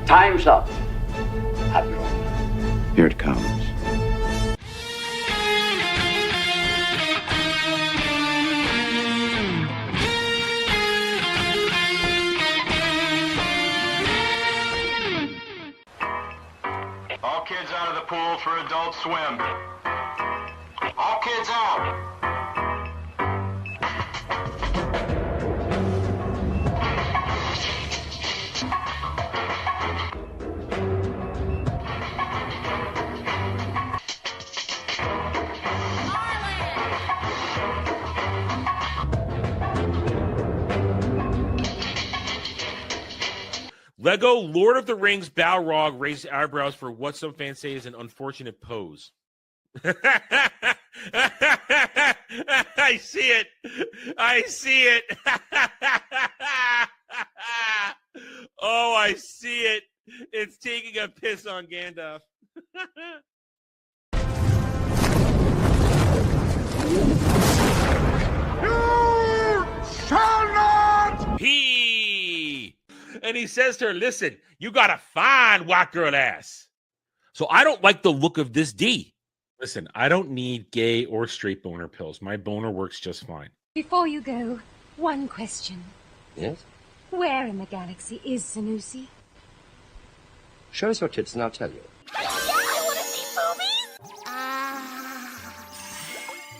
Time's up, Admiral. Here it comes. All kids out of the pool for Adult Swim. All kids out. Lego Lord of the Rings Balrog raised eyebrows for what some fans say is an unfortunate pose. I see it. I see it. Oh, I see it. It's taking a piss on Gandalf. You shall not! And he says to her, listen, you got a fine white girl ass. So I don't like the look of this D. Listen, I don't need gay or straight boner pills. My boner works just fine. Before you go, one question. Yes? Where in the galaxy is Sanusi? Show us your tits and I'll tell you. Yeah, I want to see movies!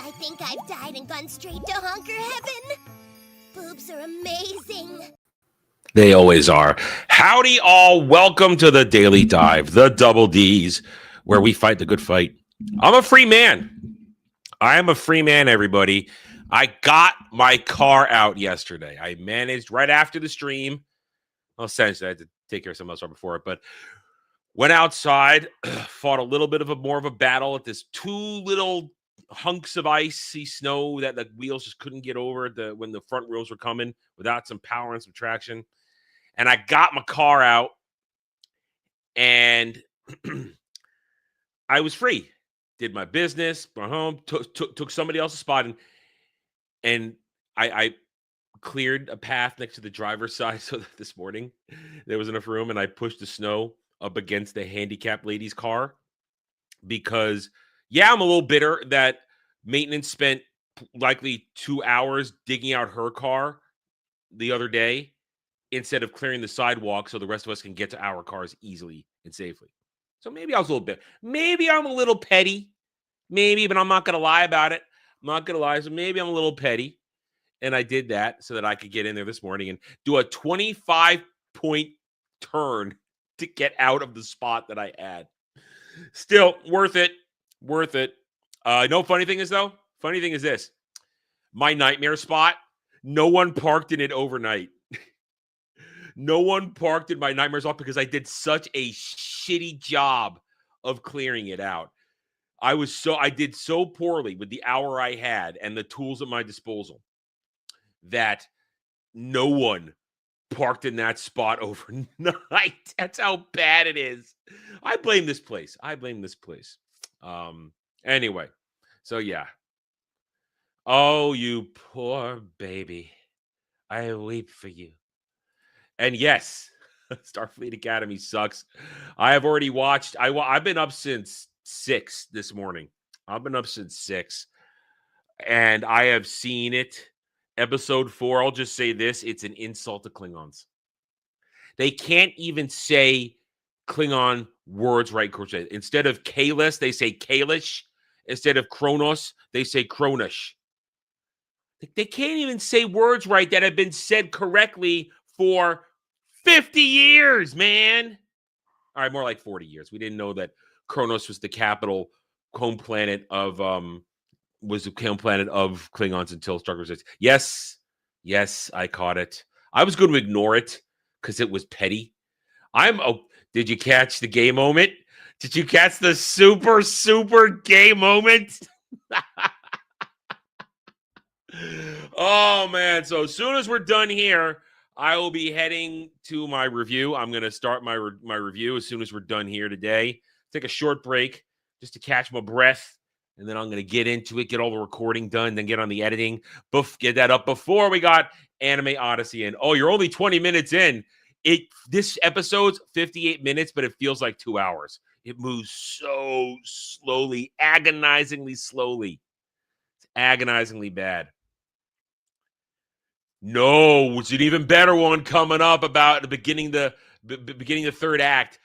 I think I've died and gone straight to honker heaven. Boobs are amazing. They always are. Howdy, all. Welcome to the Daily Dive, the Double D's, where we fight the good fight. I'm a free man. I am a free man, everybody. I got my car out yesterday. I managed right after the stream. Well, essentially, I had to take care of something else right before it, but went outside, fought a little bit of more of a battle at this two little hunks of icy snow that the wheels just couldn't get over when the front wheels were coming without some power and some traction. And I got my car out, and I was free. Did my business, went home, took somebody else's spot, and I cleared a path next to the driver's side so that this morning there was enough room, and I pushed the snow up against the handicapped lady's car because, yeah, I'm a little bitter that maintenance spent likely 2 hours digging out her car the other day instead of clearing the sidewalk so the rest of us can get to our cars easily and safely. So maybe I was a little bit, maybe I'm a little petty, maybe, but I'm not going to lie about it. I'm not going to lie. So maybe I'm a little petty. And I did that so that I could get in there this morning and do a 25-point turn to get out of the spot that I had. Still worth it. Worth it. No funny thing is, though, funny thing is this. My nightmare spot, no one parked in it overnight. No one parked in my nightmare spot because I did such a shitty job of clearing it out. I did so poorly with the hour I had and the tools at my disposal that no one parked in that spot overnight. That's how bad it is. I blame this place. Anyway, so yeah. Oh, you poor baby. I weep for you. And yes, Starfleet Academy sucks. I have already watched. I've been up since 6 this morning. I've been up since 6. And I have seen it. Episode 4, I'll just say this. It's an insult to Klingons. They can't even say Klingon words right. Instead of Kalis, they say Kalish. Instead of Kronos, they say Kronish. They can't even say words right that have been said correctly for 50 years, man. All right, more like 40 years. We didn't know that Kronos was the capital home planet of Klingons until Star Wars. Yes, I caught it. I was going to ignore it because it was petty. Did you catch the gay moment? Did you catch the super, super gay moment? Oh, man. So as soon as we're done here, I will be heading to my review. I'm going to start my review as soon as we're done here today. Take a short break just to catch my breath. And then I'm going to get into it, get all the recording done, then get on the editing, get that up before we got Anime Odyssey in. Oh, you're only 20 minutes in. This episode's 58 minutes, but it feels like 2 hours. It moves so slowly, agonizingly slowly. It's agonizingly bad. No, it's an even better one coming up about the beginning the third act.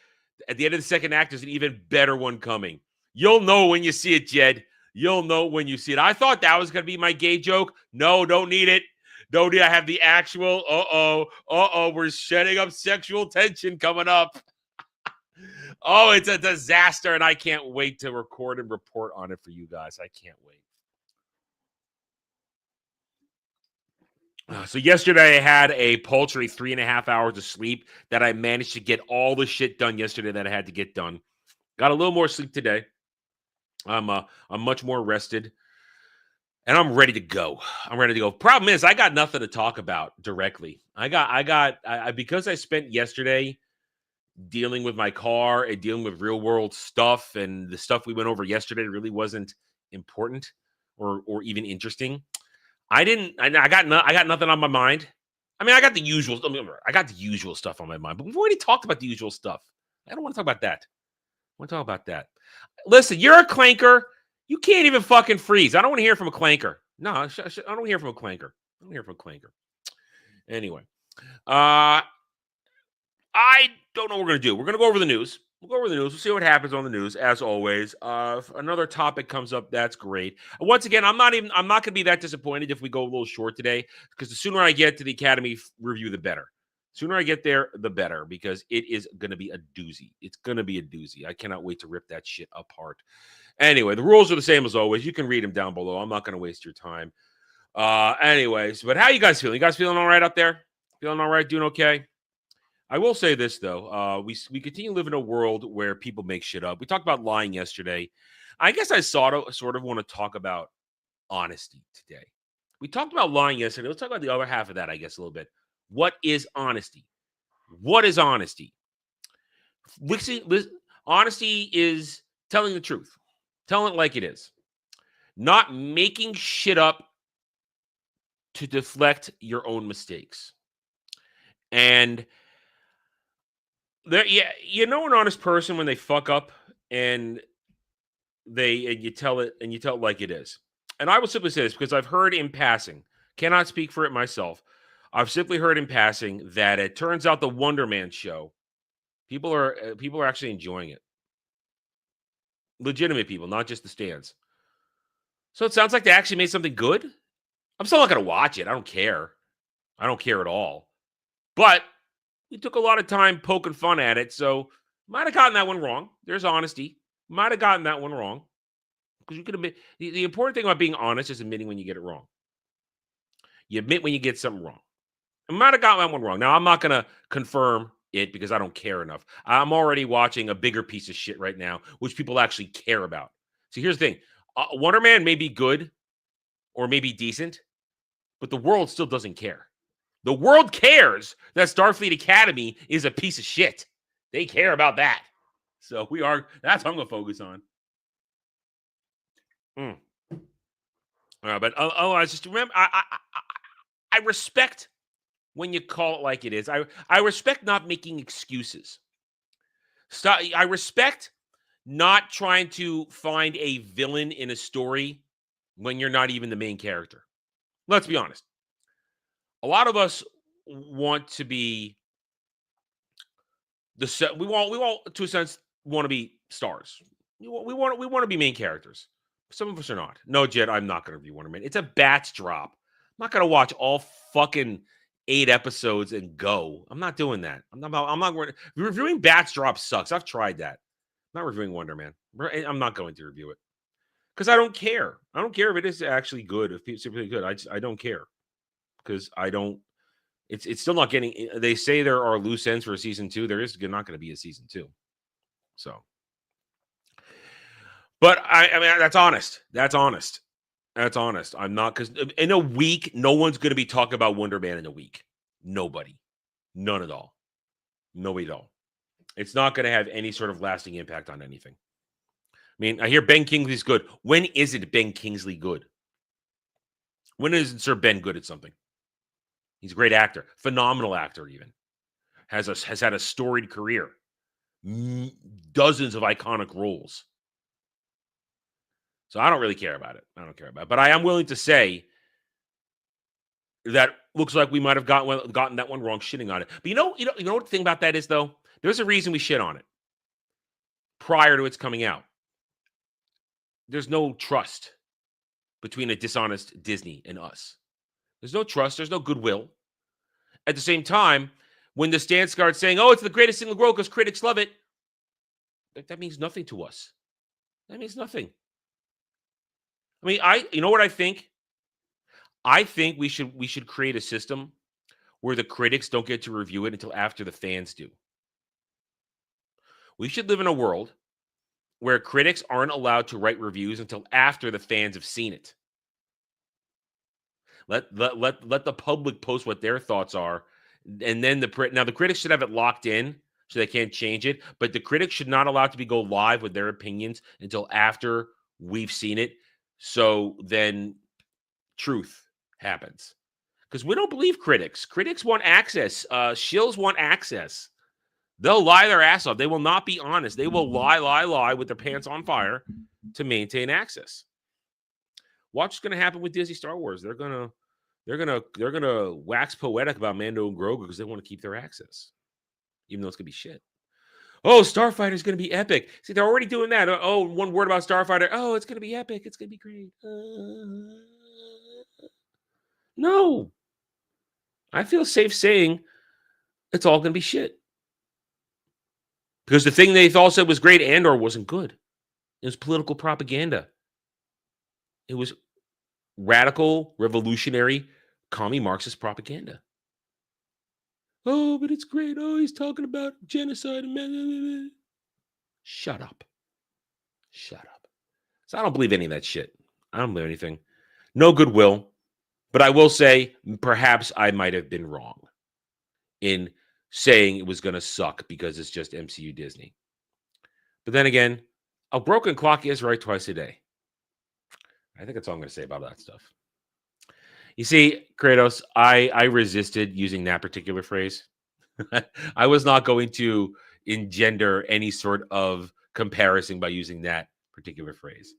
At the end of the second act, there's an even better one coming. You'll know when you see it, Jed. You'll know when you see it. I thought that was going to be my gay joke. No, don't need it. Don't need. I have the actual. We're setting up sexual tension coming up. Oh, it's a disaster, and I can't wait to record and report on it for you guys. I can't wait. So yesterday I had a paltry 3.5 hours of sleep that I managed to get all the shit done yesterday that I had to get done. Got a little more sleep today. I'm much more rested, and I'm ready to go. Problem is, I got nothing to talk about directly. I because I spent yesterday dealing with my car and dealing with real world stuff, and the stuff we went over yesterday really wasn't important or even interesting. I got nothing on my mind. I mean, I got the usual stuff on my mind, but we've already talked about the usual stuff. I don't want to talk about that. I want to talk about that. Listen, you're a clanker. You can't even fucking freeze. I don't want to hear from a clanker. No, I don't want to hear from a clanker. I don't hear from a clanker. Anyway, I don't know what we're going to do. We're going to go over the news. We'll go over the news. We'll see what happens on the news, as always. If another topic comes up, that's great. Once again, I'm not going to be that disappointed if we go a little short today, because the sooner I get to the Academy review, the better. Sooner I get there, the better, because it is going to be a doozy. It's going to be a doozy. I cannot wait to rip that shit apart. Anyway, the rules are the same as always. You can read them down below. I'm not going to waste your time. Anyways, but how you guys feeling? You guys feeling all right out there? Feeling all right? Doing okay? I will say this, though. We continue to live in a world where people make shit up. We talked about lying yesterday. I guess I sort of want to talk about honesty today. We talked about lying yesterday. Let's talk about the other half of that, I guess, a little bit. What is honesty? What is honesty? Honesty is telling the truth. Telling it like it is. Not making shit up to deflect your own mistakes. And you know an honest person when they fuck up and you tell it like it is. And I will simply say this because I've heard in passing, cannot speak for it myself. I've simply heard in passing that it turns out the Wonder Man show, people are actually enjoying it. Legitimate people, not just the stands. So it sounds like they actually made something good. I'm still not going to watch it. I don't care. I don't care at all. But we took a lot of time poking fun at it, so might have gotten that one wrong. There's honesty. Might have gotten that one wrong. Because you could admit, the important thing about being honest is admitting when you get it wrong. You admit when you get something wrong. I might have gotten that one wrong. Now, I'm not going to confirm it because I don't care enough. I'm already watching a bigger piece of shit right now, which people actually care about. So here's the thing. Wonder Man may be good or maybe decent, but the world still doesn't care. The world cares that Starfleet Academy is a piece of shit. They care about that. So that's what I'm going to focus on. But otherwise, just remember, I respect when you call it like it is. I respect not making excuses. I respect not trying to find a villain in a story when you're not even the main character. Let's be honest. A lot of us want to be we want to a sense want to be stars. We want to be main characters. Some of us are not. No, Jed, I'm not going to review Wonder Man. It's a batch drop. I'm not going to watch all fucking 8 episodes and go. I'm not doing that. I'm not reviewing batch drop sucks. I've tried that. I'm not reviewing Wonder Man. I'm not going to review it because I don't care. I don't care if it is actually good. If it's really good, I don't care because I don't. It's still not getting. They say there are loose ends for a season 2. There is not going to be a season 2. So. But I mean, that's honest. That's honest. I'm not, because in a week, no one's going to be talking about Wonder Man in a week. Nobody. None at all. Nobody at all. It's not going to have any sort of lasting impact on anything. I mean, I hear Ben Kingsley's good. When isn't Ben Kingsley good? When isn't Sir Ben good at something? He's a great actor. Phenomenal actor, even. has had a storied career, dozens of iconic roles. So I don't really care about it. But I am willing to say that looks like we might have gotten that one wrong, shitting on it. But you know what the thing about that is, though? There's a reason we shit on it prior to its coming out. There's no trust between a dishonest Disney and us. There's no trust. There's no goodwill. At the same time, when the stance starts saying, oh, it's the greatest thing in the world because critics love it, that means nothing to us. That means nothing. I mean, you know what I think? I think we should create a system where the critics don't get to review it until after the fans do. We should live in a world where critics aren't allowed to write reviews until after the fans have seen it. Let the public post what their thoughts are, and then the critics should have it locked in so they can't change it. But the critics should not allow it to go live with their opinions until after we've seen it. So then truth happens. Because we don't believe critics. Critics want access. Shills want access. They'll lie their ass off. They will not be honest. They will lie with their pants on fire to maintain access. Watch what's going to happen with Disney Star Wars. They're gonna wax poetic about Mando and Grogu because they want to keep their access, even though it's gonna be shit. Oh, Starfighter's gonna be epic. See, they're already doing that. Oh, one word about Starfighter. Oh, it's gonna be epic. It's gonna be great. No, I feel safe saying it's all gonna be shit because the thing they all said was great, Andor wasn't good. It was political propaganda. It was radical, revolutionary, commie Marxist propaganda. Oh, but it's great. Oh, he's talking about genocide. Shut up. Shut up. So I don't believe any of that shit. I don't believe anything. No goodwill. But I will say, perhaps I might have been wrong in saying it was going to suck because it's just MCU Disney. But then again, a broken clock is right twice a day. I think that's all I'm going to say about that stuff. You see, Kratos, I resisted using that particular phrase. I was not going to engender any sort of comparison by using that particular phrase.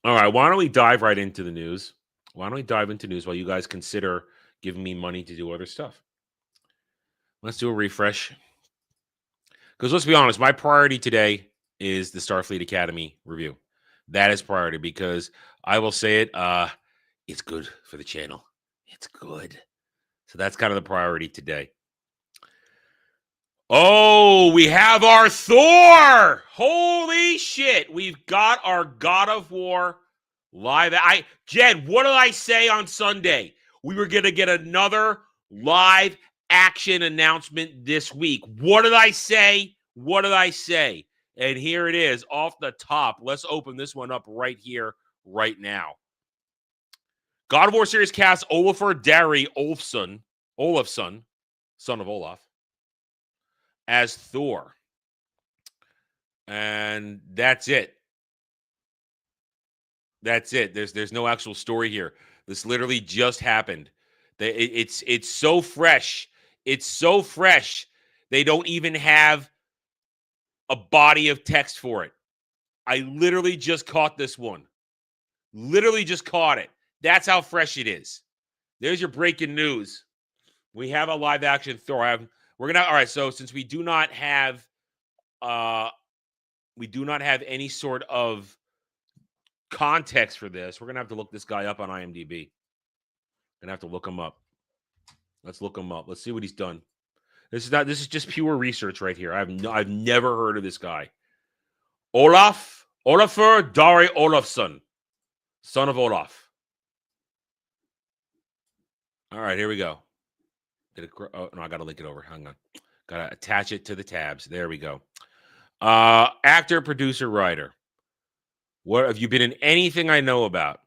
All right, why don't we dive right into the news? Why don't we dive into news while you guys consider giving me money to do other stuff? Let's do a refresh. Because let's be honest, my priority today is the Starfleet Academy review. That is priority because I will say it, it's good for the channel. It's good. So that's kind of the priority today. Oh, we have our Thor. Holy shit. We've got our God of War live. Jed, what did I say on Sunday? We were going to get another live action announcement this week. What did I say? What did I say? And here it is off the top. Let's open this one up right here, right now. God of War series cast Olafur Darri Olafsson, son of Olaf, as Thor. And that's it. That's it. There's no actual story here. This literally just happened. It's so fresh. It's so fresh. They don't even have a body of text for it. I literally just caught this one. Literally just caught it. That's how fresh it is. There's your breaking news. We have a live action Thor. All right. So since we do not have any sort of context for this, we're gonna have to look this guy up on IMDb. Gonna have to look him up. Let's look him up. Let's see what he's done. This is just pure research right here. I've never heard of this guy. Olafur Darri Olafsson, son of Olaf. All right, here we go. Oh, no, I got to link it over. Hang on. Got to attach it to the tabs. There we go. Actor, producer, writer. What have you been in anything I know about?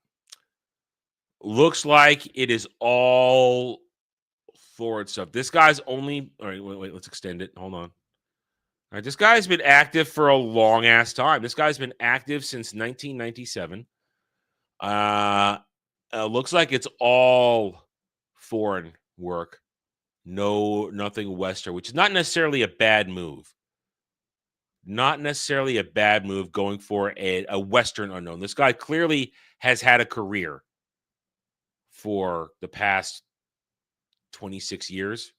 Looks like it is all Thor stuff. This guy's only... All right, wait, let's extend it. Hold on. All right, this guy's been active for a long-ass time. This guy's been active since 1997. Looks like it's all foreign work. No, nothing Western, which is not necessarily a bad move. Not necessarily a bad move going for a Western unknown. This guy clearly has had a career for the past 26 years.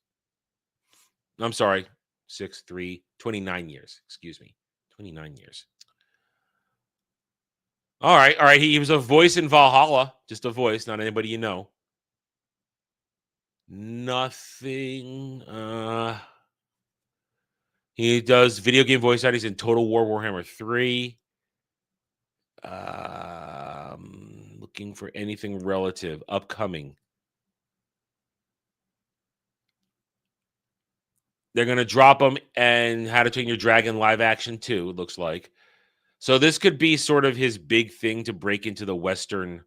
I'm sorry, 29 years. Excuse me, 29 years. All right. He was a voice in Valhalla, just a voice, not anybody you know. Nothing. He does video game voice acting in Total War Warhammer 3. Looking for anything relative, upcoming. They're going to drop him and How to Train Your Dragon live action too, it looks like. So this could be sort of his big thing to break into the Western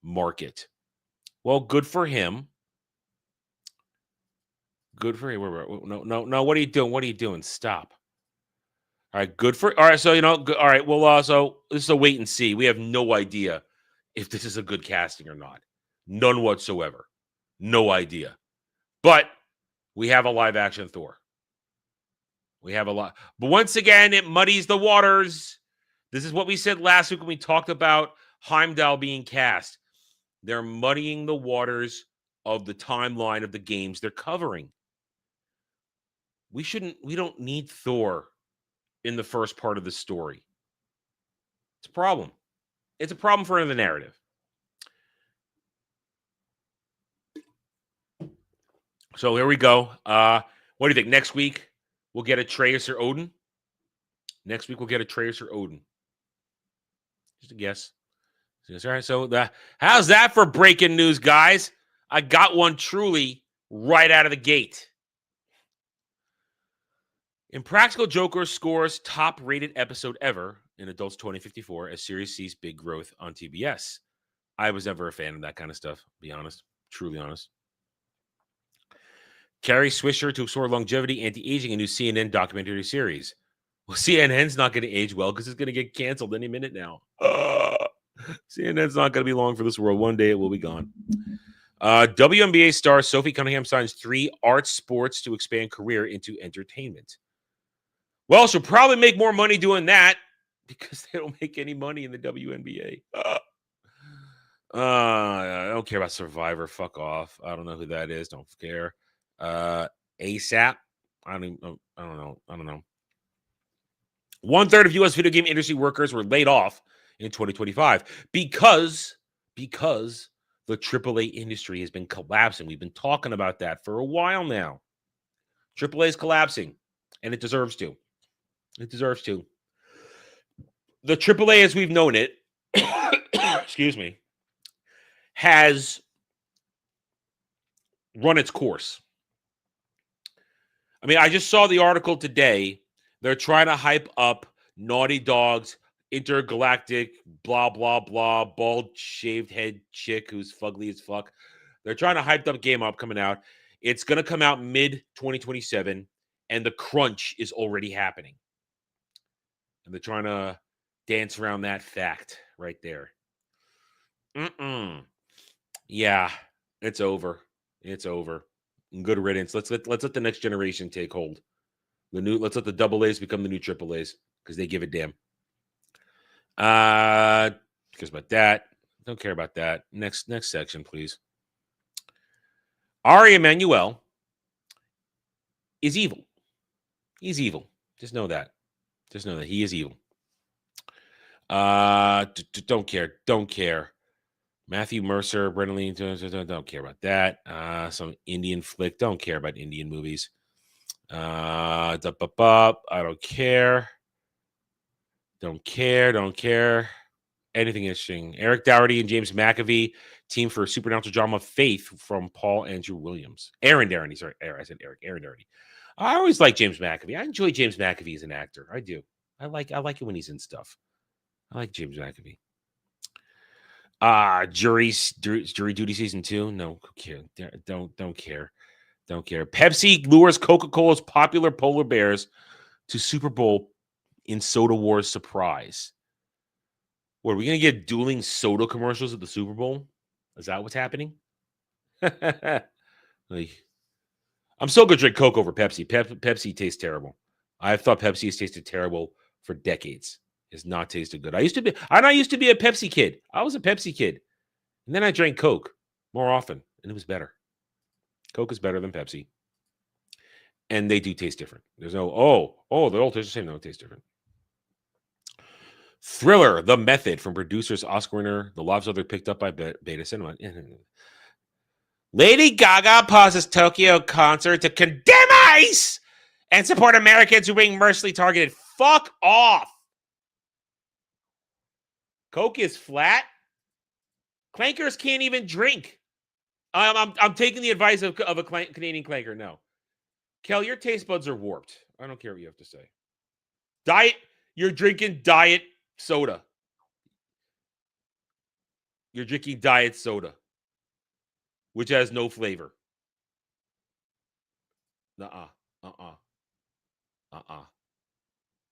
market. Well, good for him. Good for him. No. What are you doing? What are you doing? Stop. All right. Good for. All right. So, all right. Well, so this is a wait and see. We have no idea if this is a good casting or not. None whatsoever. No idea. But we have a live action Thor. We have a lot. But once again, it muddies the waters. This is what we said last week when we talked about Heimdall being cast. They're muddying the waters of the timeline of the games they're covering. We don't need Thor in the first part of the story. It's a problem. It's a problem for the narrative. So here we go. What do you think? Next week, we'll get a Atreus or Odin? Next week, we'll get a Atreus or Odin. Just a guess. All right, so how's that for breaking news, guys? I got one truly right out of the gate. Impractical Joker scores top-rated episode ever in Adults 2054 as series sees big growth on TBS. I was never a fan of that kind of stuff, to be honest. Truly honest. Carrie Swisher to explore longevity, anti-aging, a new CNN documentary series. Well, CNN's not going to age well because it's going to get canceled any minute now. CNN's not going to be long for this world. One day it will be gone. WNBA star Sophie Cunningham signs 3 art sports to expand career into entertainment. Well, she'll probably make more money doing that because they don't make any money in the WNBA. I don't care about Survivor. Fuck off. I don't know who that is. Don't care. ASAP. I don't know. 1/3 of U.S. video game industry workers were laid off in 2025 because the AAA industry has been collapsing. We've been talking about that for a while now. AAA is collapsing, and it deserves to. It deserves to. The AAA, as we've known it, excuse me, has run its course. I mean, I just saw the article today. They're trying to hype up Naughty Dog's intergalactic, blah, blah, blah, bald, shaved head chick who's fugly as fuck. They're trying to hype up game up coming out. It's going to come out mid-2027, and the crunch is already happening. And they're trying to dance around that fact right there. Yeah, it's over. It's over. Good riddance. Let's let the next generation take hold. Let's let the double A's become the new triple A's because they give a damn. Cares about that. Don't care about that. Next section, please. Ari Emanuel is evil. He's evil. Just know that. Just know that he is evil. Don't care. Don't care. Matthew Mercer, Brendan Lee, don't care about that. Some Indian flick. Don't care about Indian movies. I don't care. Don't care. Anything interesting. Eric Dougherty and James McAvee team for supernatural drama Faith from Paul Andrew Williams. Aaron Dougherty. Sorry, I said Eric. Aaron Dougherty. I always like James McAvee. I enjoy James McAvee as an actor. I do. I like it when he's in stuff. I like James McAvee. Jury Duty season 2. No, don't care. Pepsi lures Coca-Cola's popular polar bears to Super Bowl in Soda Wars surprise. What, are we gonna get dueling soda commercials at the Super Bowl? Is that what's happening? Like, I'm still going to drink Coke over Pepsi. Pepsi tastes terrible. I've thought Pepsi has tasted terrible for decades. It's not tasted good. I used to be a Pepsi kid. I was a Pepsi kid. And then I drank Coke more often, and it was better. Coke is better than Pepsi. And they do taste different. There's no, they all taste the same. No, it tastes different. Thriller, The Method, from producers Oscar winner The Lobster, picked up by Beta Cinema. Lady Gaga pauses Tokyo concert to condemn ICE and support Americans who are being mercilessly targeted. Fuck off. Coke is flat. Clankers can't even drink. I'm taking the advice of a Canadian clanker. No. Kel, your taste buds are warped. I don't care what you have to say. You're drinking diet soda. You're drinking diet soda, which has no flavor.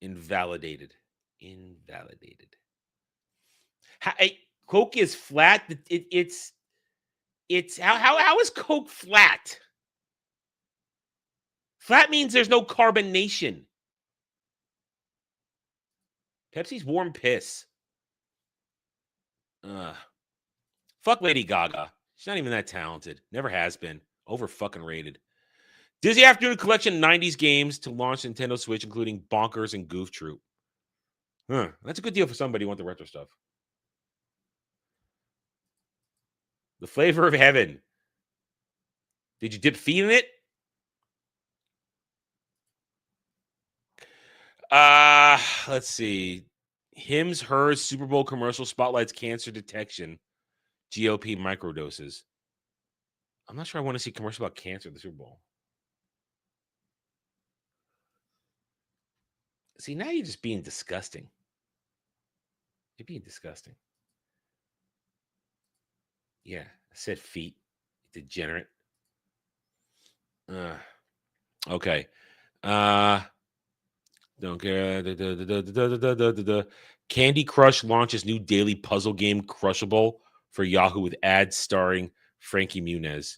Invalidated. Coke is flat. It's how is Coke flat? Flat means there's no carbonation. Pepsi's warm piss. Fuck Lady Gaga. She's not even that talented. Never has been. Over fucking rated. Disney Afternoon Collection 90s games to launch Nintendo Switch, including Bonkers and Goof Troop. That's a good deal for somebody who wants the retro stuff. The Flavor of Heaven. Did you dip feet in it? Let's see. Hims, Hers, Super Bowl commercial spotlights cancer detection. GOP microdoses. I'm not sure I want to see a commercial about cancer at the Super Bowl. See, now you're just being disgusting. You're being disgusting. Yeah, I said feet. Degenerate. Okay. Don't care. Candy Crush launches new daily puzzle game, Crushable, for Yahoo with ads starring Frankie Muniz.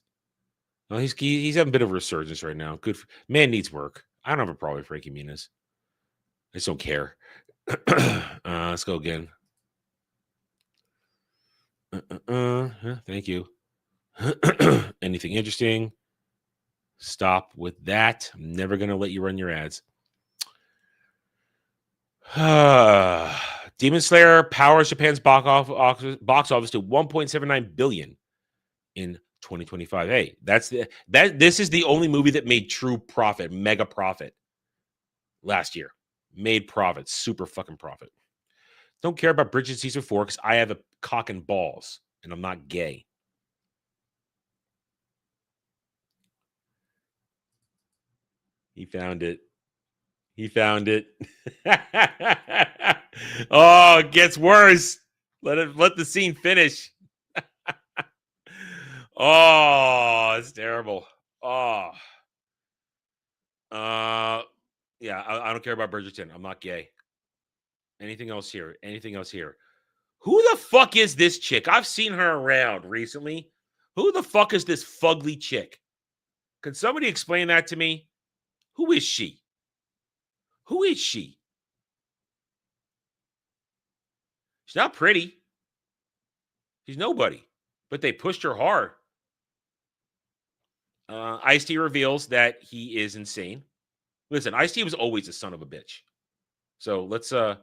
Well, he's having a bit of a resurgence right now. Good man needs work. I don't have a problem with Frankie Muniz. I just don't care. Let's go again. Thank you. Anything interesting? Stop with that. I'm never going to let you run your ads. Demon Slayer powers Japan's box office to 1.79 billion in 2025. Hey, this is the only movie that made true profit, mega profit last year. Made profit, super fucking profit. Don't care about Bridget Season 4 because I have a cock and balls and I'm not gay. He found it. Oh, it gets worse. Let the scene finish. Oh, it's terrible. Oh. Yeah, I don't care about Bridgerton. I'm not gay. Anything else here? Who the fuck is this chick? I've seen her around recently. Who the fuck is this fugly chick? Can somebody explain that to me? Who is she? She's not pretty. She's nobody. But they pushed her hard. Ice-T reveals that he is insane. Listen, Ice-T was always a son of a bitch. So let's a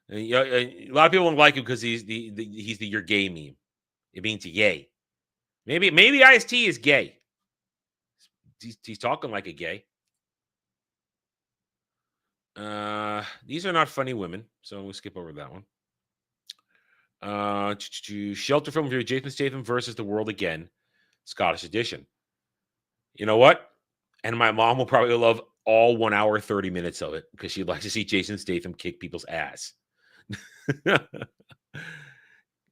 lot of people don't like him because he's the you're gay meme. It means gay. Maybe Ice-T is gay. He's talking like a gay. These are not funny women, so we'll skip over that one. Shelter film review: Jason Statham versus the World Again, Scottish edition. You know what? And my mom will probably love all 1 hour 30 minutes of it because she'd like to see Jason Statham kick people's ass.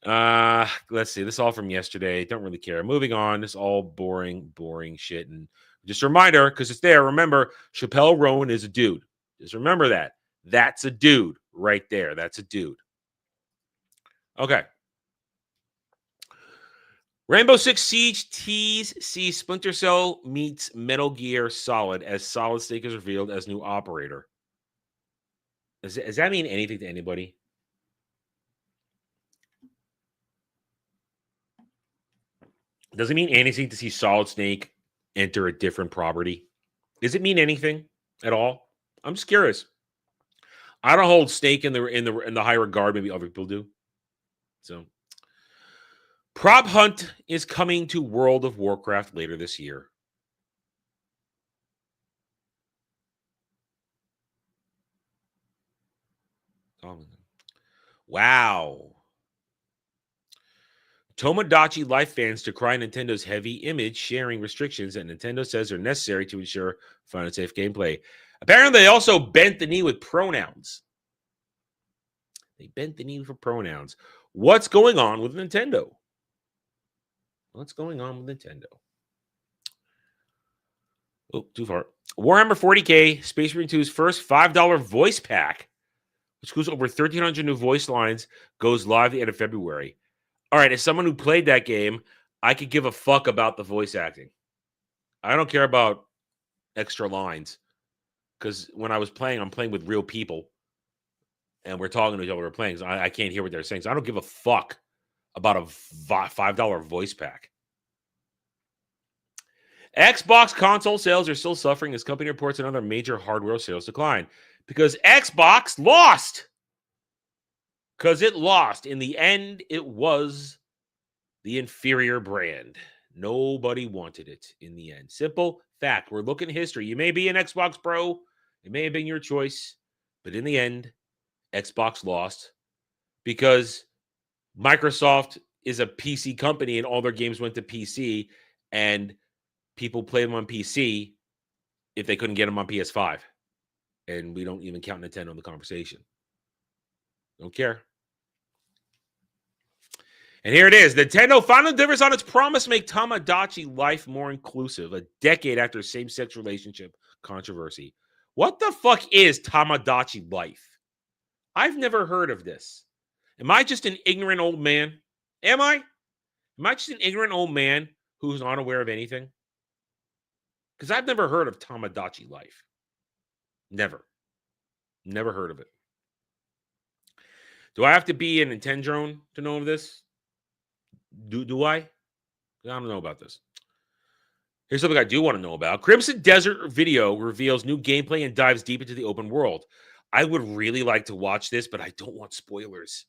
Let's see. This is all from yesterday. Don't really care. Moving on. This is all boring shit. And just a reminder, because it's there. Remember, Chappelle Roan is a dude. Just remember that. That's a dude right there. That's a dude. Okay. Rainbow Six Siege tease sees Splinter Cell meets Metal Gear Solid as Solid Snake is revealed as new operator. Does that mean anything to anybody? Does it mean anything to see Solid Snake enter a different property? Does it mean anything at all? I'm just curious. I don't hold Snake in the high regard maybe other people do. So, Prop Hunt is coming to World of Warcraft later this year. Wow. Tomodachi Life fans decry Nintendo's heavy image sharing restrictions that Nintendo says are necessary to ensure fun and safe gameplay. Apparently, they also bent the knee with pronouns. They bent the knee for pronouns. What's going on with Nintendo? What's going on with Nintendo? Oh, too far. Warhammer 40K, Space Marine 2's first $5 voice pack, which goes over 1,300 new voice lines, goes live the end of February. All right, as someone who played that game, I could give a fuck about the voice acting. I don't care about extra lines. Because when I was playing, I'm playing with real people. And we're talking to each other, we're playing. So I can't hear what they're saying. So I don't give a fuck about a $5 voice pack. Xbox console sales are still suffering as company reports another major hardware sales decline. Because Xbox lost. Because it lost. In the end, it was the inferior brand. Nobody wanted it in the end. Simple fact. We're looking at history. You may be an Xbox Pro. It may have been your choice. But in the end, Xbox lost because Microsoft is a PC company and all their games went to PC and people play them on PC if they couldn't get them on PS5. And we don't even count Nintendo in the conversation. Don't care. And here it is. Nintendo finally delivers on its promise to make Tomodachi Life more inclusive a decade after same-sex relationship controversy. What the fuck is Tomodachi Life? I've never heard of this. Am I just an ignorant old man? Am I? Am I just an ignorant old man who's unaware of anything? Because I've never heard of Tomodachi Life. Never. Never heard of it. Do I have to be a Nintendo to know of this? Do I? I don't know about this. Here's something I do want to know about. Crimson Desert video reveals new gameplay and dives deep into the open world. I would really like to watch this, but I don't want spoilers.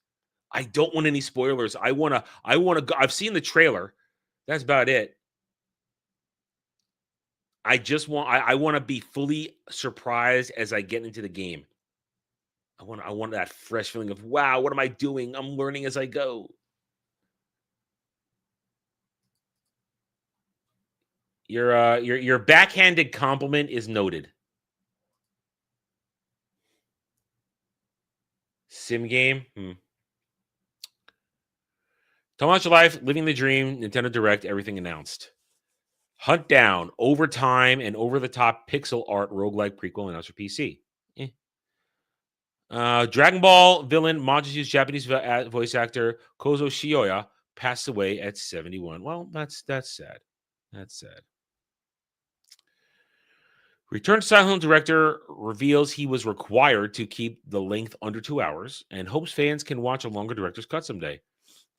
I don't want any spoilers. I want to go. I've seen the trailer. That's about it. I want to be fully surprised as I get into the game. I want that fresh feeling of, wow, what am I doing? I'm learning as I go. Your backhanded compliment is noted. Sim game? Tomodachi Life, Living the Dream, Nintendo Direct, everything announced. Hunt Down, Overtime, and over-the-top pixel art roguelike prequel announced for PC. Dragon Ball villain Maji's Japanese voice actor Kozo Shioya passed away at 71. Well, that's sad. That's sad. Return to Silent Hill director reveals he was required to keep the length under 2 hours and hopes fans can watch a longer director's cut someday.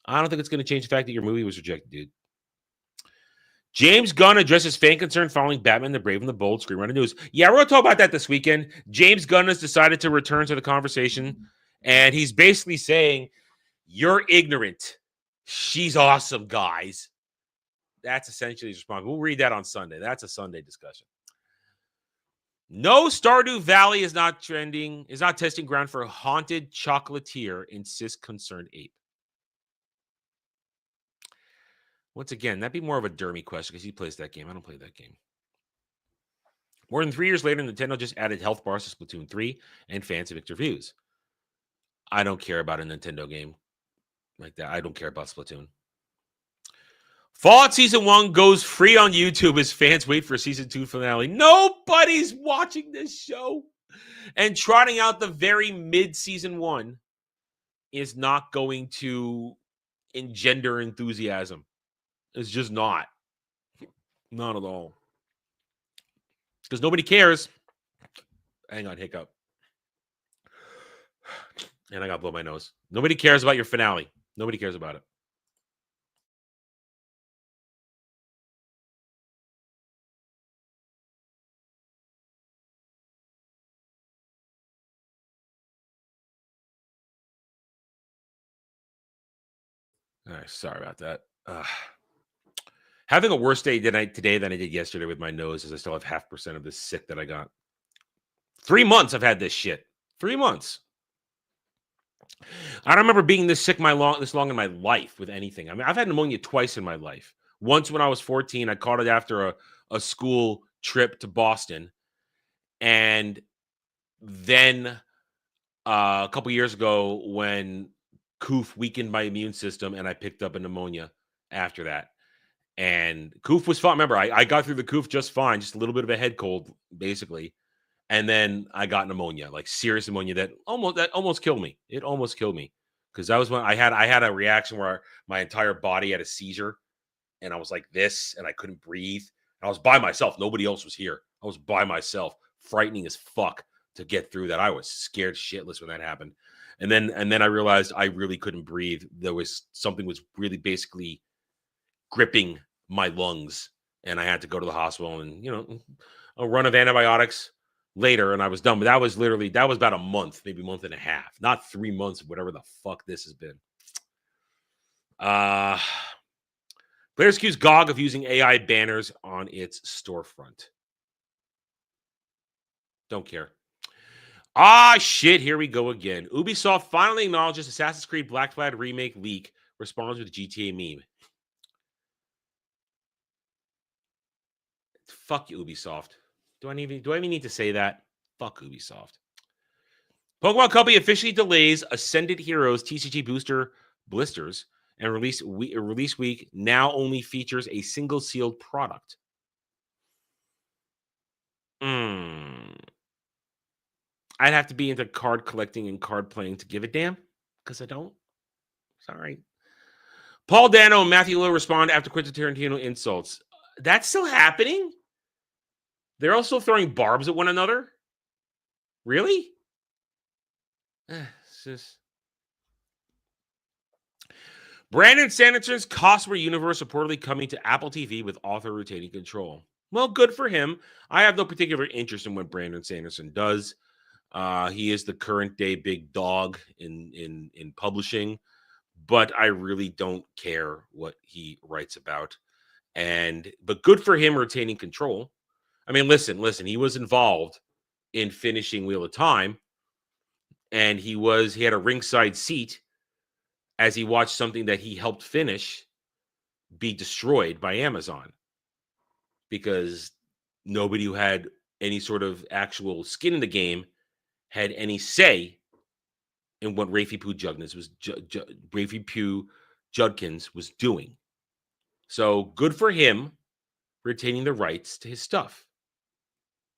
I don't think it's going to change the fact that your movie was rejected, dude. James Gunn addresses fan concern following Batman the Brave and the Bold screenwriter news. Yeah, we're going to talk about that this weekend. James Gunn has decided to return to the conversation, and he's basically saying, you're ignorant. She's awesome, guys. That's essentially his response. We'll read that on Sunday. That's a Sunday discussion. No, Stardew Valley is not testing ground for haunted chocolatier, insists concerned ape. Once again, that'd be more of a Dermy question because he plays that game. I don't play that game. More than 3 years later, Nintendo just added health bars to Splatoon 3 and fans have mixed reviews. I don't care about a Nintendo game like that. I don't care about Splatoon. Fallout Season 1 goes free on YouTube as fans wait for Season 2 finale. Nobody's watching this show. And trotting out the very mid-Season 1 is not going to engender enthusiasm. It's just not. Not at all. Because nobody cares. Hang on, hiccup. And I got to blow my nose. Nobody cares about your finale. Nobody cares about it. All right, sorry about that. Having a worse day today than I did yesterday with my nose, as I still have 0.5% of this sick that I got. 3 months I've had this shit. 3 months. I don't remember being this sick this long in my life with anything. I mean, I've had pneumonia twice in my life. Once when I was 14, I caught it after a school trip to Boston. And then a couple years ago when coof weakened my immune system and I picked up a pneumonia after that. And coof was fine. Remember, I got through the coof just fine, just a little bit of a head cold, basically. And then I got pneumonia, like serious pneumonia that almost killed me. It almost killed me. Because that was when I had a reaction where my entire body had a seizure. And I was like this, and I couldn't breathe. And I was by myself. Nobody else was here. I was by myself. Frightening as fuck to get through that. I was scared shitless when that happened. And then I realized I really couldn't breathe. There was something was really basically gripping my lungs, and I had to go to the hospital, and a run of antibiotics later, and I was done. But that was about a month, maybe a month and a half, not 3 months, whatever the fuck this has been. Players accuse GOG of using AI banners on its storefront. Don't care. Shit, here we go again. Ubisoft finally acknowledges Assassin's Creed Black Flag remake leak responds with a GTA meme. Fuck you, Ubisoft. Do I even need to say that? Fuck Ubisoft. Pokemon Company officially delays Ascended Heroes TCG booster blisters, and release week now only features a single sealed product. I'd have to be into card collecting and card playing to give a damn, because I don't. Sorry. Paul Dano and Matthew Lowe respond after Quentin Tarantino insults. That's still happening? They're also throwing barbs at one another? Really? Brandon Sanderson's Cosmere universe reportedly coming to Apple TV with author retaining control. Well, good for him. I have no particular interest in what Brandon Sanderson does. He is the current day big dog in publishing, but I really don't care what he writes about. But good for him retaining control. I mean, listen, he was involved in finishing Wheel of Time, and he had a ringside seat as he watched something that he helped finish be destroyed by Amazon, because nobody who had any sort of actual skin in the game had any say in what Rafe Pugh Judkins was doing. So good for him retaining the rights to his stuff.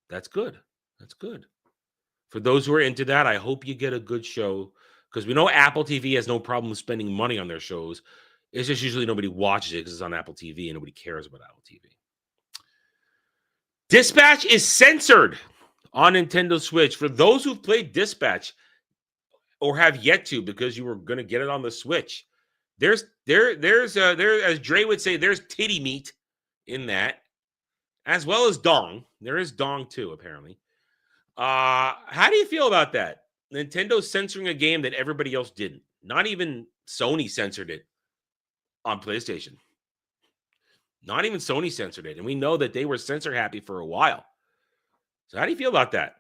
That's good. That's good. For those who are into that, I hope you get a good show, because we know Apple TV has no problem spending money on their shows. It's just usually nobody watches it because it's on Apple TV and nobody cares about Apple TV. Dispatch is censored on Nintendo Switch. For those who've played Dispatch or have yet to, because you were going to get it on the Switch, there's as Dre would say, there's titty meat in that, as well as dong. There is dong too, apparently. How do you feel about that? Nintendo censoring a game that everybody else didn't. Not even Sony censored it on PlayStation. Not even Sony censored it. And we know that they were censor happy for a while. So how do you feel about that?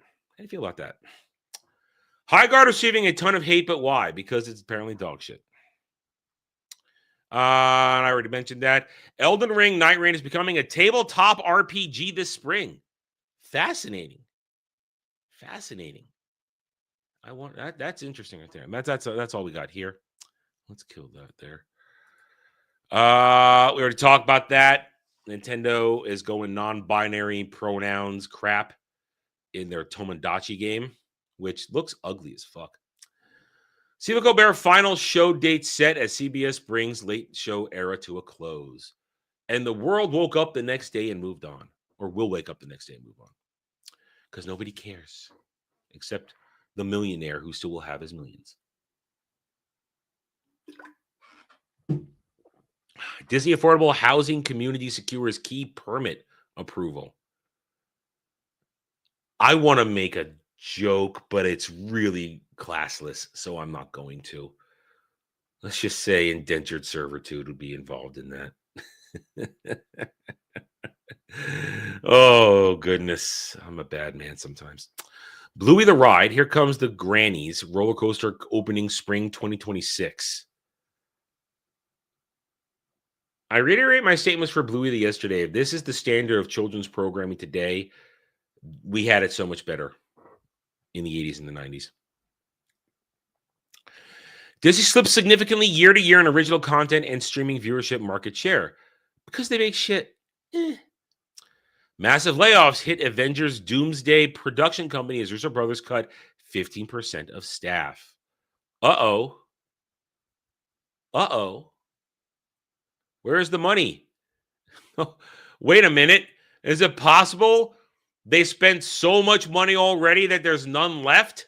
High Guard receiving a ton of hate, but why? Because it's apparently dog shit. And I already mentioned that. Elden Ring Night Rain is becoming a tabletop RPG this spring. Fascinating. I want that. That's interesting right there. And that's all we got here. Let's kill that there. We already talked about that. Nintendo is going non-binary pronouns crap in their Tomodachi game, which looks ugly as fuck. Stephen Colbert final show date set as CBS brings late show era to a close. And the world woke up the next day and moved on, or will wake up the next day and move on, because nobody cares except the millionaire who still will have his millions. Disney Affordable Housing Community secures key permit approval. I want to make a joke, but it's really classless, so I'm not going to. Let's just say indentured servitude would be involved in that. Oh, goodness. I'm a bad man sometimes. Bluey the Ride. Here comes the Grannies roller coaster opening spring 2026. I reiterate my statements for Bluey the yesterday. If this is the standard of children's programming today, we had it so much better in the 80s and the 90s. Disney slips significantly year to year in original content and streaming viewership market share because they make shit. Massive layoffs hit Avengers Doomsday production company as Russo Brothers cut 15% of staff. Uh-oh. Where's the money? Wait a minute. Is it possible they spent so much money already that there's none left?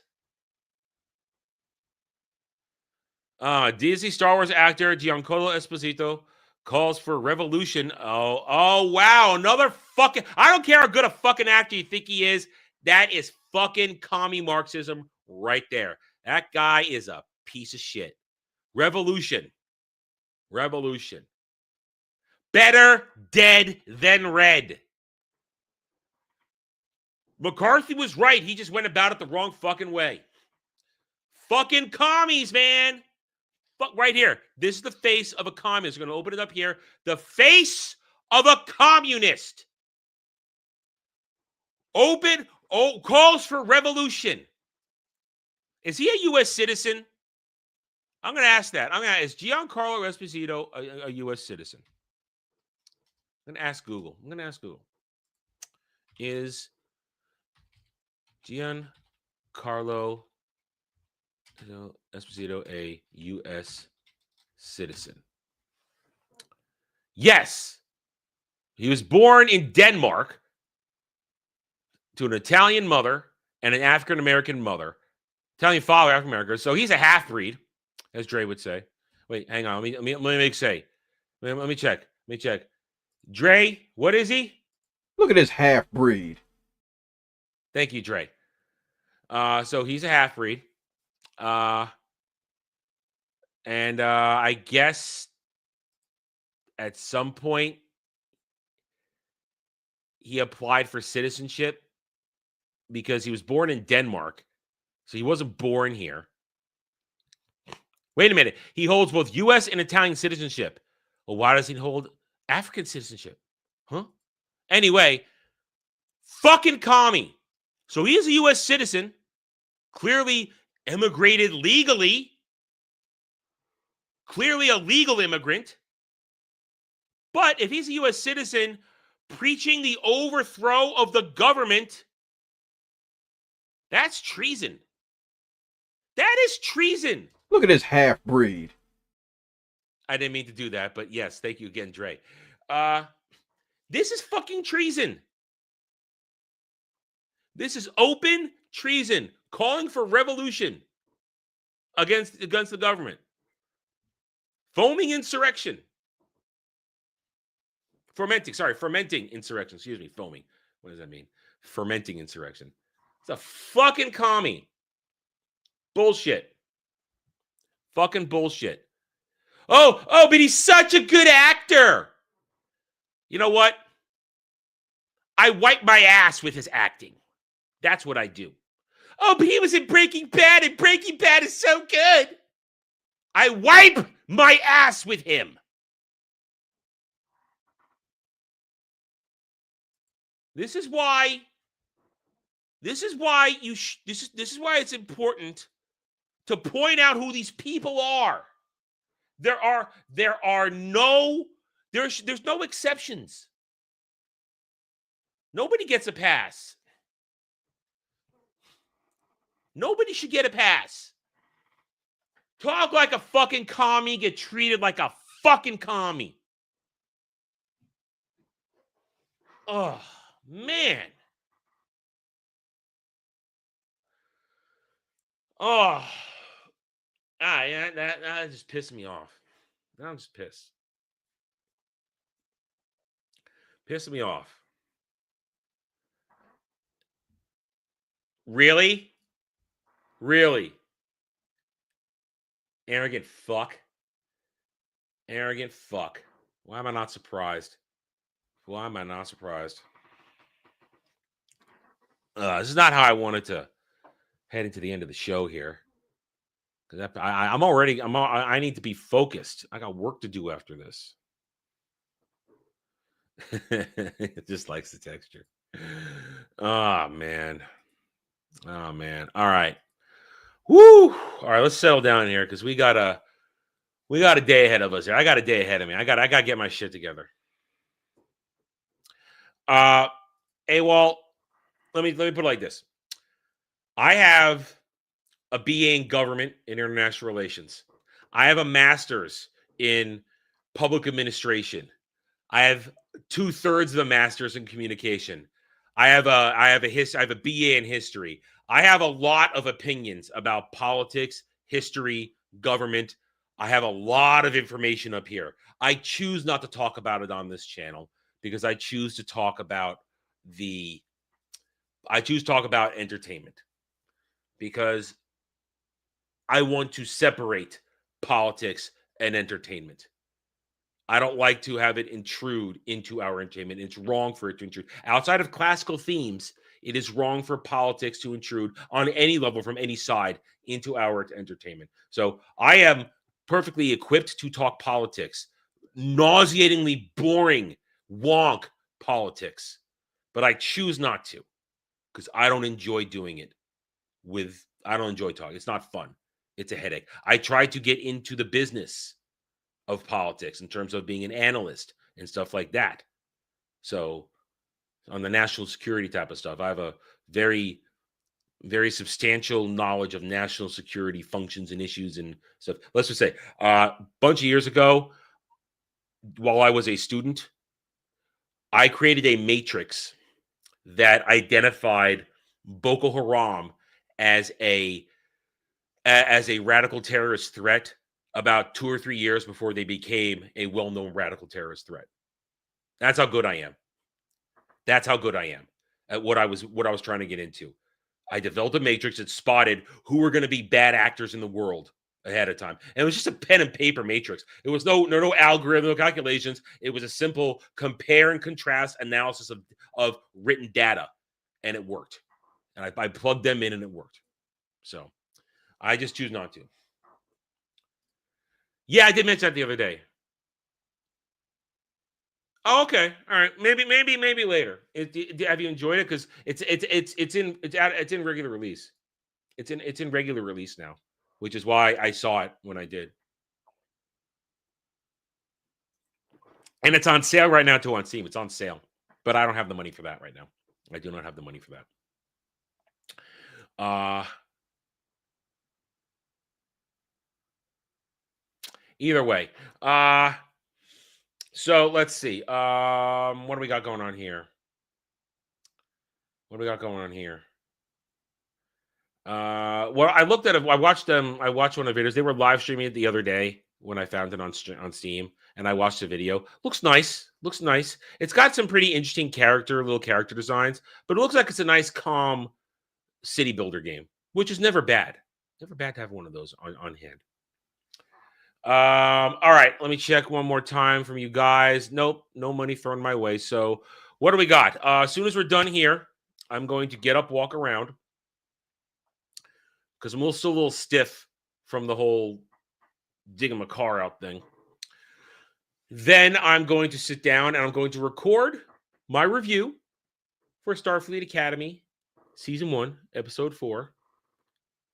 Disney Star Wars actor Giancarlo Esposito calls for revolution. Oh, wow. Another fucking... I don't care how good a fucking actor you think he is. That is fucking commie Marxism right there. That guy is a piece of shit. Revolution. Better dead than red. McCarthy was right. He just went about it the wrong fucking way. Fucking commies, man. Fuck right here. This is the face of a communist. We're going to open it up here. The face of a communist. Calls for revolution. Is he a U.S. citizen? I'm going to ask that. Is Giancarlo Esposito a U.S. citizen? I'm going to ask Google. Is Giancarlo Esposito a U.S. citizen? Yes. He was born in Denmark to an Italian mother and an African-American mother. Italian father, African-American. So he's a half-breed, as Dre would say. Wait, hang on. Let me check. Dre, what is he? Look at this half-breed. Thank you, Dre. So he's a half-breed. And I guess at some point he applied for citizenship because he was born in Denmark. So he wasn't born here. Wait a minute. He holds both U.S. and Italian citizenship. Well, why does he hold African citizenship? Huh? Anyway, fucking commie. So he is a U.S. citizen, clearly immigrated legally, clearly a legal immigrant. But if he's a U.S. citizen preaching the overthrow of the government, that's treason. That is treason. Look at this half-breed. I didn't mean to do that, but yes, thank you again, Dre. This is fucking treason. This is open treason, calling for revolution against the government. Foaming insurrection. Fermenting insurrection. Excuse me, foaming. What does that mean? Fermenting insurrection. It's a fucking commie. Bullshit. Fucking bullshit. Oh, but he's such a good actor. You know what? I wipe my ass with his acting. That's what I do. Oh, but he was in Breaking Bad, and Breaking Bad is so good. I wipe my ass with him. This is why it's important to point out who these people are. There's no exceptions. Nobody gets a pass. Nobody should get a pass. Talk like a fucking commie, get treated like a fucking commie. Oh, man. Oh. Yeah, that just pissed me off. Now I'm just pissed. Pissed me off. Really? Really? Arrogant fuck. Arrogant fuck. Why am I not surprised? Why am I not surprised? This is not how I wanted to head into the end of the show here. Because I need to be focused. I got work to do after this. It just likes the texture. Oh, man. Oh, man. All right. Woo! All right, let's settle down here because we got a day ahead of us here. I got a day ahead of me. I got to get my shit together. Hey, Walt, let me put it like this. I have a BA in government and international relations. I have a master's in public administration. I have 2/3 of a master's in communication. I have a BA in history. I have a lot of opinions about politics, history, government. I have a lot of information up here. I choose not to talk about it on this channel because I choose to talk about entertainment because I want to separate politics and entertainment. I don't like to have it intrude into our entertainment. It's wrong for it to intrude. Outside of classical themes, it is wrong for politics to intrude on any level from any side into our entertainment. So I am perfectly equipped to talk politics, nauseatingly boring, wonk politics, but I choose not to because I don't enjoy doing it. I don't enjoy talking. It's not fun. It's a headache. I try to get into the business of politics in terms of being an analyst and stuff like that. So on the national security type of stuff, I have a very, very substantial knowledge of national security functions and issues and stuff. Let's just say a bunch of years ago, while I was a student, I created a matrix that identified Boko Haram as a radical terrorist threat about 2 or 3 years before they became a well-known radical terrorist threat. That's how good I am. That's how good I am at what I was trying to get into. I developed a matrix that spotted who were going to be bad actors in the world ahead of time. And it was just a pen and paper matrix. It was no algorithm, no calculations. It was a simple compare and contrast analysis of written data. And it worked. And I plugged them in and it worked. So I just choose not to. Yeah, I did mention that the other day. Oh, okay, all right. Maybe later. Have you enjoyed it? Because it's in regular release. It's in regular release now, which is why I saw it when I did. And it's on sale right now too on Steam. It's on sale, but I don't have the money for that right now. I do not have the money for that. Either way. So let's see. What do we got going on here? Well, I looked at it. I watched one of the videos. They were live streaming it the other day when I found it on Steam, and I watched the video. Looks nice. It's got some pretty interesting little character designs, but it looks like it's a nice, calm city builder game, which is never bad. Never bad to have one of those on hand. All right, let me check one more time from you guys. Nope, no money thrown my way. So what do we got? As soon as we're done here, I'm going to get up, walk around, because I'm still a little stiff from the whole digging my car out thing. Then I'm going to sit down and I'm going to record my review for Starfleet Academy Season 1, Episode 4,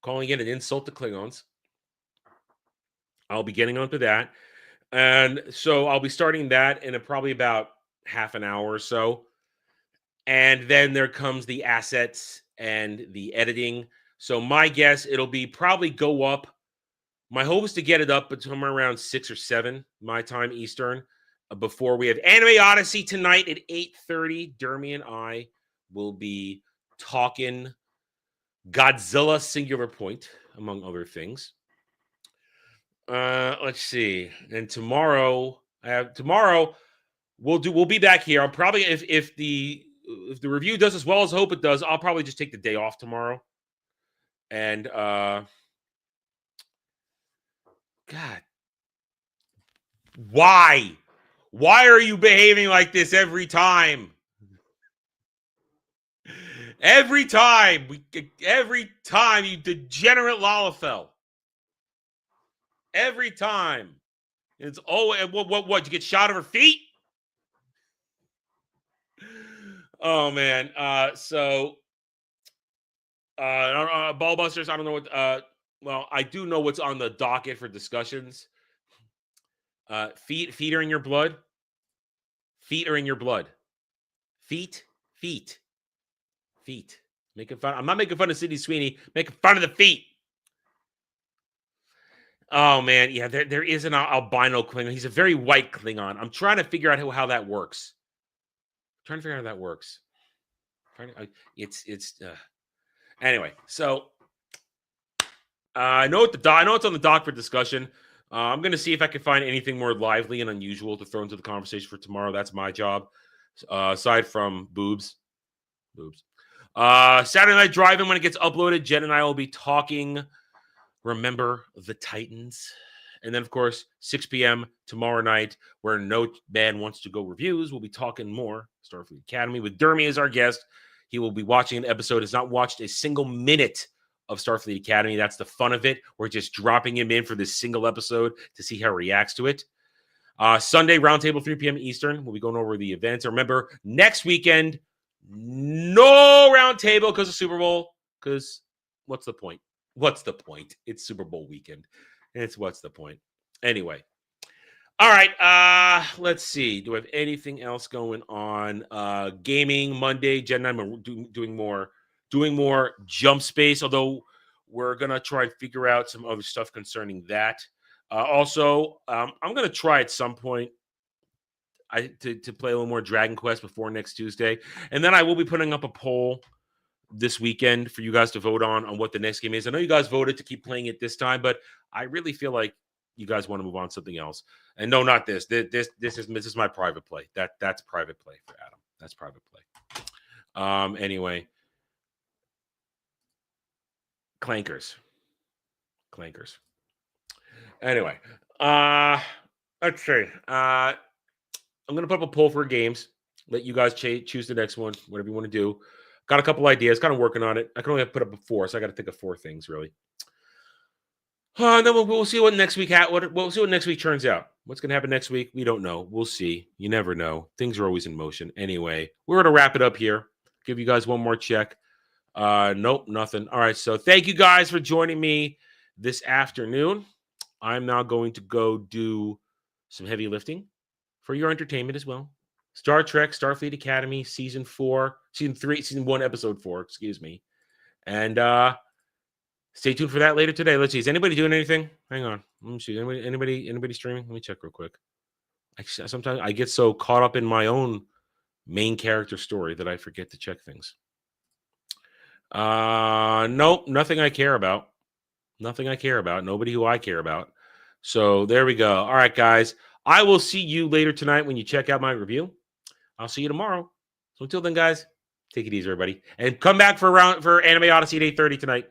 calling it an insult to Klingons. I'll be getting onto that. And so I'll be starting that in probably about half an hour or so. And then there comes the assets and the editing. So my guess, it'll be probably go up. My hope is to get it up somewhere around 6 or 7 my time Eastern. before we have Anime Odyssey tonight at 8:30. Dermy and I will be talking Godzilla Singular Point, among other things. Let's see. And tomorrow we'll be back here. I'll probably if the review does as well as I hope it does, I'll probably just take the day off tomorrow. And God, why are you behaving like this every time? Every time, you degenerate Lalafell. Every time. It's what? You get shot over feet? Oh man. Ballbusters, I don't know what well, I do know what's on the docket for discussions. Feet are in your blood. Feet are in your blood. Feet. Making fun. I'm not making fun of Sydney Sweeney, making fun of the feet. Oh man, yeah, there is an albino Klingon. He's a very white Klingon. I'm trying to figure out how that works. Anyway, so I know it's on the dock for discussion. I'm going to see if I can find anything more lively and unusual to throw into the conversation for tomorrow. That's my job. Aside from boobs. Saturday Night Drive-In, when it gets uploaded, Jen and I will be talking Remember the Titans. And then, of course, 6 p.m. tomorrow night, where No Man Wants to Go reviews, we'll be talking more Starfleet Academy with Dermy as our guest. He will be watching an episode, has not watched a single minute of Starfleet Academy. That's the fun of it. We're just dropping him in for this single episode to see how he reacts to it. Sunday, roundtable, 3 p.m. Eastern. We'll be going over the events. Remember, next weekend, no roundtable because of Super Bowl. Because what's the point? It's Super Bowl weekend. What's the point? Anyway. All right. Let's see. Do I have anything else going on? Gaming Monday. Jen and I are doing more Jump Space, although we're going to try and figure out some other stuff concerning that. Also, I'm going to try at some point to play a little more Dragon Quest before next Tuesday. And then I will be putting up a poll this weekend for you guys to vote on what the next game is. I know you guys voted to keep playing it this time, but I really feel like you guys want to move on to something else. And no, not this. This is my private play. That's private play for Adam. That's private play. Anyway. Clankers. Anyway, let's see. I'm gonna put up a poll for games. Let you guys choose the next one, whatever you want to do. Got a couple ideas, kind of working on it. I can only put up 4, so I got to think of 4 things really. And then we'll see what next week. We'll see what next week turns out. What's gonna happen next week? We don't know. We'll see. You never know. Things are always in motion. Anyway, we're gonna wrap it up here. Give you guys one more check. Nope, nothing. All right, so thank you guys for joining me this afternoon. I'm now going to go do some heavy lifting for your entertainment as well. Star Trek, Starfleet Academy, Season 1, Episode 4, excuse me. And stay tuned for that later today. Let's see. Is anybody doing anything? Hang on. Let me see. Anybody streaming? Let me check real quick. Sometimes I get so caught up in my own main character story that I forget to check things. Nope, nothing I care about. Nobody who I care about. So there we go. All right, guys. I will see you later tonight when you check out my review. I'll see you tomorrow. So until then, guys, take it easy, everybody. And come back for Anime Odyssey at 8:30 tonight.